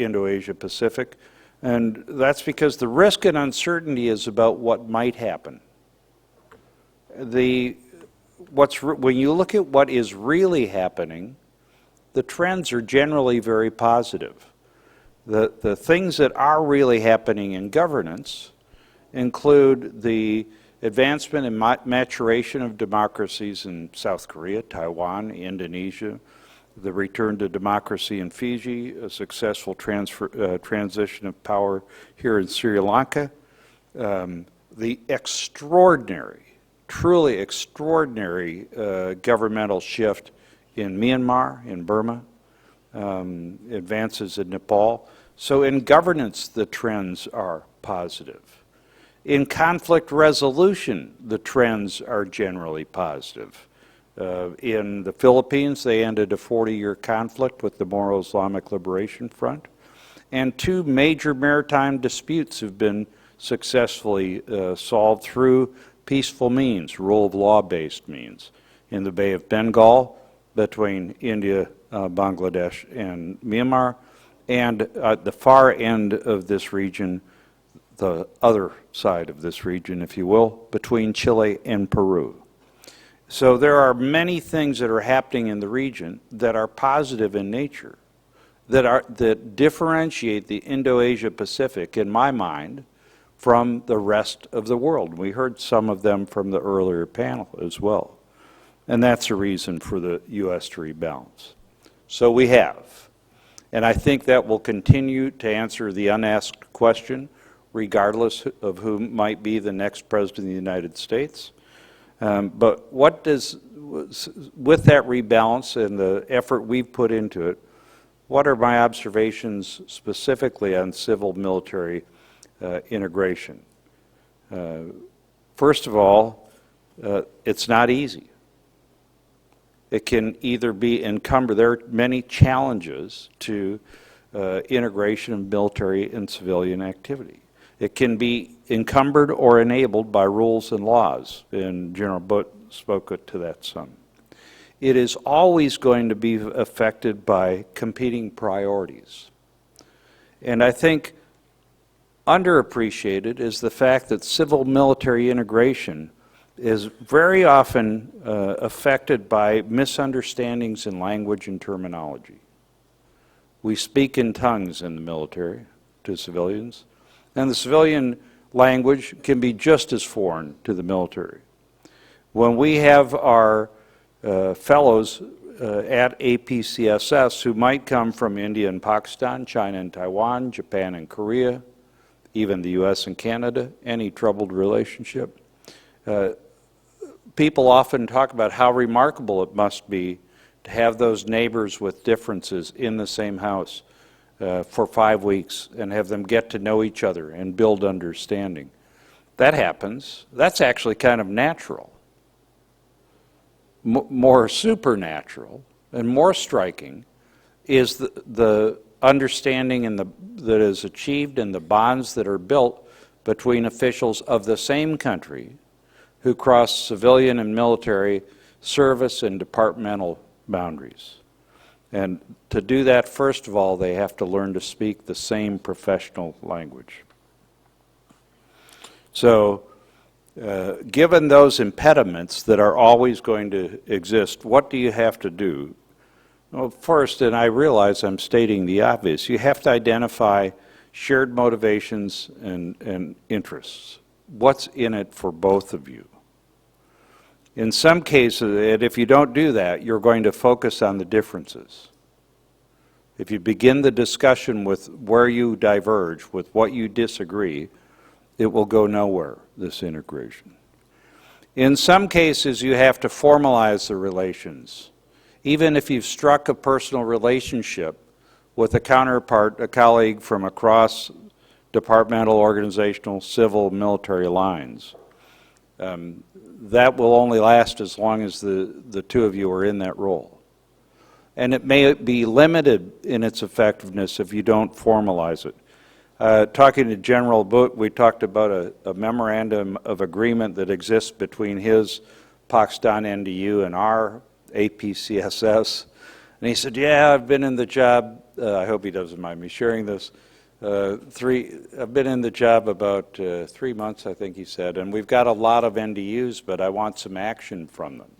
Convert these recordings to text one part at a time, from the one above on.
Indo-Asia Pacific. And that's because the risk and uncertainty is about what might happen. When you look at what is really happening, the trends are generally very positive. The things that are really happening in governance include the advancement and maturation of democracies in South Korea, Taiwan, Indonesia, the return to democracy in Fiji, a successful transition of power here in Sri Lanka, the extraordinary, truly extraordinary governmental shift in Myanmar, in Burma, advances in Nepal. So in governance, the trends are positive. In conflict resolution, the trends are generally positive. In the Philippines, they ended a 40-year conflict with the Moro Islamic Liberation Front, and 2 major maritime disputes have been successfully solved through peaceful means, rule of law-based means. In the Bay of Bengal, between India, Bangladesh, and Myanmar, and at the far end of this region, the other side of this region, if you will, between Chile and Peru. So there are many things that are happening in the region that are positive in nature, that differentiate the Indo-Asia Pacific, in my mind, from the rest of the world. We heard some of them from the earlier panel as well. And that's a reason for the U.S. to rebalance. So we have. And I think that will continue to answer the unasked question, regardless of who might be the next president of the United States. But what does, with that rebalance and the effort we've put into it, what are my observations specifically on civil-military integration? First of all, it's not easy. It can either be encumbered. There are many challenges to integration of military and civilian activity. It can be encumbered or enabled by rules and laws, and General Butt spoke to that some. It is always going to be affected by competing priorities. And I think underappreciated is the fact that civil-military integration is very often affected by misunderstandings in language and terminology. We speak in tongues in the military to civilians, and the civilian language can be just as foreign to the military. When we have our fellows at APCSS who might come from India and Pakistan, China and Taiwan, Japan and Korea, even the U.S. and Canada, any troubled relationship, people often talk about how remarkable it must be to have those neighbors with differences in the same house for 5 weeks and have them get to know each other and build understanding. That happens. That's actually kind of natural. More supernatural and more striking is the understanding and that is achieved and the bonds that are built between officials of the same country who cross civilian and military service and departmental boundaries. And to do that, first of all, they have to learn to speak the same professional language. So, given those impediments that are always going to exist, what do you have to do? Well, first, and I realize I'm stating the obvious, you have to identify shared motivations and interests. What's in it for both of you? In some cases, if you don't do that, you're going to focus on the differences. If you begin the discussion with where you diverge, with what you disagree, it will go nowhere, this integration. In some cases, you have to formalize the relations. Even if you've struck a personal relationship with a counterpart, a colleague from across departmental, organizational, civil, military lines, that will only last as long as the two of you are in that role. And it may be limited in its effectiveness if you don't formalize it. Talking to General Butt, we talked about a memorandum of agreement that exists between his Pakistan NDU and our APCSS. And he said, yeah, I've been in the job, I hope he doesn't mind me sharing this, I've been in the job about 3 months, I think he said, and we've got a lot of NDUs, but I want some action from them.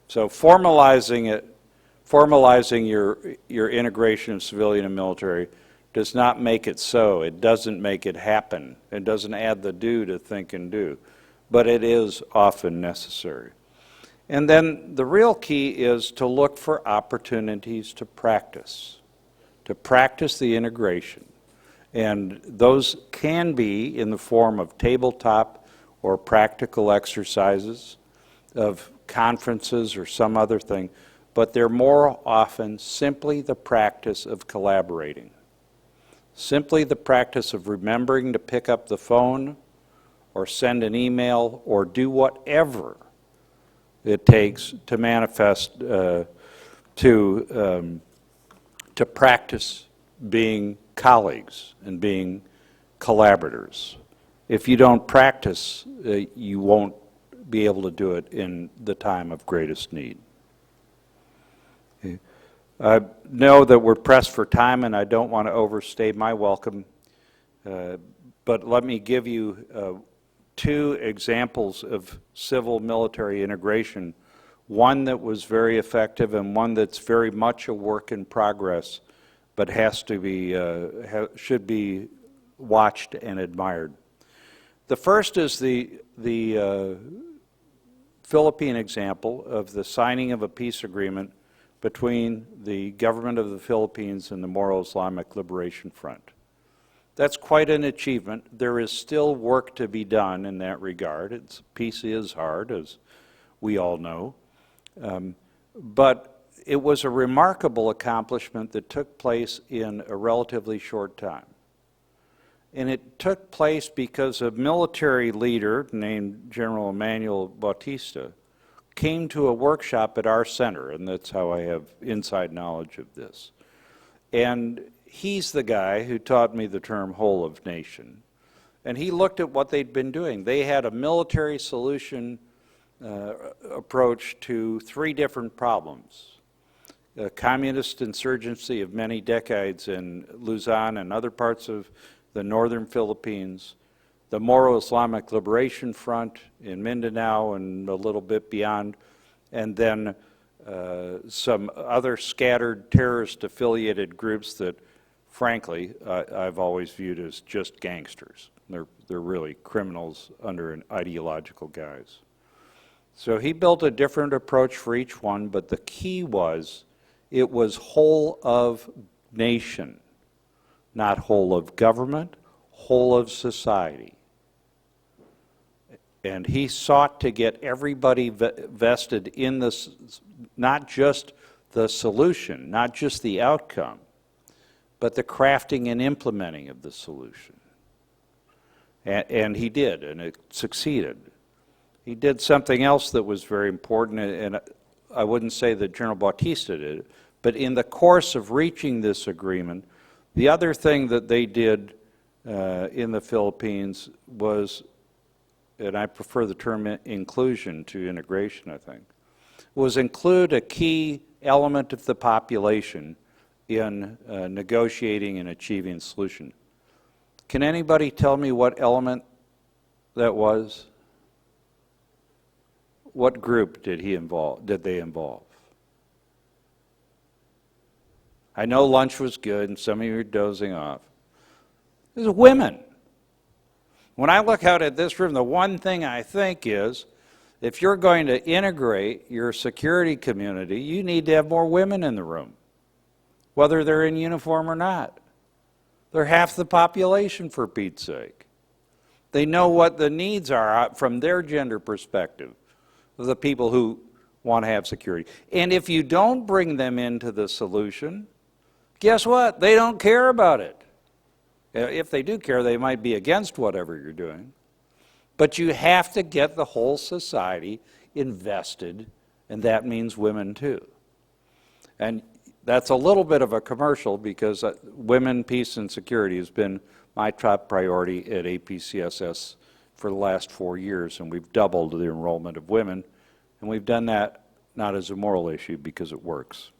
So formalizing your integration of civilian and military does not make it so. It doesn't make it happen. It doesn't add the do to think and do. But it is often necessary. And then the real key is to look for opportunities to practice the integration. And those can be in the form of tabletop or practical exercises, of conferences or some other thing, but they're more often simply the practice of collaborating. Simply the practice of remembering to pick up the phone or send an email or do whatever it takes to manifest, to practice being colleagues and being collaborators. If you don't practice, you won't be able to do it in the time of greatest need. Okay. I know that we're pressed for time and I don't want to overstay my welcome, but let me give you 2 examples of civil-military integration, one that was very effective and one that's very much a work in progress, but has to be, should be watched and admired. The first is the Philippine example of the signing of a peace agreement between the government of the Philippines and the Moro Islamic Liberation Front. That's quite an achievement. There is still work to be done in that regard. Peace is hard, as we all know. But it was a remarkable accomplishment that took place in a relatively short time. And it took place because a military leader named General Emmanuel Bautista came to a workshop at our center, and that's how I have inside knowledge of this. And he's the guy who taught me the term whole of nation. And he looked at what they'd been doing. They had a military solution approach to 3 different problems. The communist insurgency of many decades in Luzon and other parts of the northern Philippines, the Moro Islamic Liberation Front in Mindanao and a little bit beyond, and then some other scattered terrorist-affiliated groups that, frankly, I've always viewed as just gangsters. They're really criminals under an ideological guise. So he built a different approach for each one, but the key was it was whole of nation, not whole of government, whole of society. And he sought to get everybody vested in this, not just the solution, not just the outcome, but the crafting and implementing of the solution. And he did, and it succeeded. He did something else that was very important, and I wouldn't say that General Bautista did it, but in the course of reaching this agreement, the other thing that they did in the Philippines was, and I prefer the term inclusion to integration, I think, was include a key element of the population in negotiating and achieving a solution. Can anybody tell me what element that was? What group did they involve? I know lunch was good and some of you are dozing off. It was women. When I look out at this room, the one thing I think is, if you're going to integrate your security community, you need to have more women in the room, whether they're in uniform or not. They're half the population, for Pete's sake. They know what the needs are from their gender perspective of the people who want to have security. And if you don't bring them into the solution, guess what? They don't care about it. If they do care, they might be against whatever you're doing. But you have to get the whole society invested, and that means women too. And that's a little bit of a commercial because women, peace, and security has been my top priority at APCSS for the last 4 years, and we've doubled the enrollment of women, and we've done that not as a moral issue because it works.